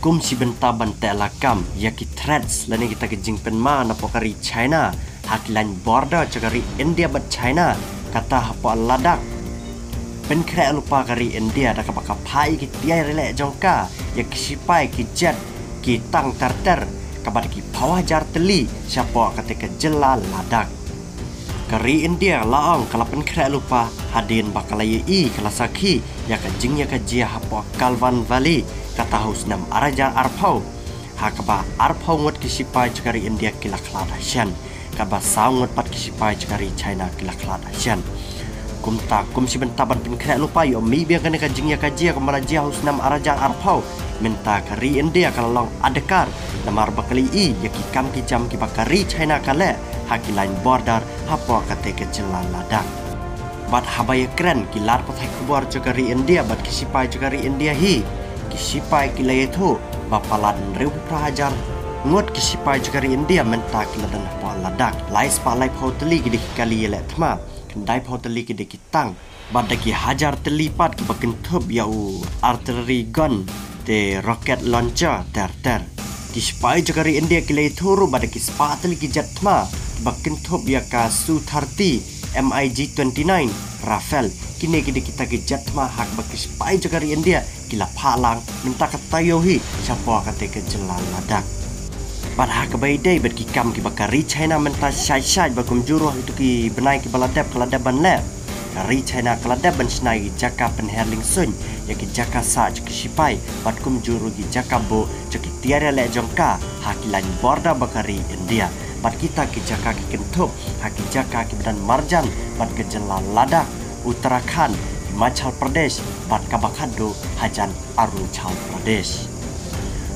kum si benta bante lakam yaki threats lani kita kejing penma na pokari China hakilan border cakari India bat China kata hapa ladak penkre lupa kari India dak kapai ki tiai rele jongka yaki sipai ki jet ki tang tarter kabar ki bawah jar teli siapa ketika jela ladak kari India laang kala penkre lupa hadin bakalai kala sakhi ya kejing ya kejia hapa Kalvan Valley kata husnam araja arpau hakaba arpau ngot kisipai cakari India kila klada shan kaba saungot pat kisipai cakari China kila klada shan kum si bentaban penkre lupa yo mi biang kene kajing ya kajia kamaraja husnam araja arpau minta kari India kalau adekar namar bakali ya kikam kijam ki bakari China kale hakilain border hapo kate kejelan ladak bat habaya kren kilar pathai kubor cakari India bat kisipai cakari India hi kisipai kilai itu bapalan ribu prahajar ngot kisipai cakari India menta kiladan hapo ladak lais palai photeli gidi kali yele thma kendai photeli gidi kitang badaki hajar telipat ke bakentub yau artillery gun te rocket launcher ter kisipai cakari India kilai thuru badaki spateli kijat thma bakentub ya ka Su-30 MiG-29 Rafale kini kita kijat mah hak bakis pai cakari India kila palang minta katayohi siapa kata kejelan ladak pada hak baidai bet kikam ki bakari China minta syai bakum juruh itu ki benai ki baladap keladaban le kari China keladap ban snai jaka penherling sun ya ki jaka sa ki sipai batkum juru ki jaka bo caki tiara le jongka hakilan borda bakari India bat kita ki jaka ki kentup haki jaka ki badan marjan bat kejelan ladak Uttarakhand, Himachal Pradesh, bat kabakado hajan Arunachal Pradesh.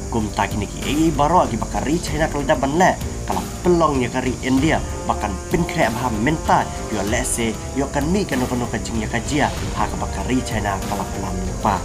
Kum tak ini ki baro ki bakari China keladaban le kalau pelongnya kari India bahkan penkre baham menta yo lese yo kan mi kan kajing ya kajia hak bakari China kalau pelan lupa.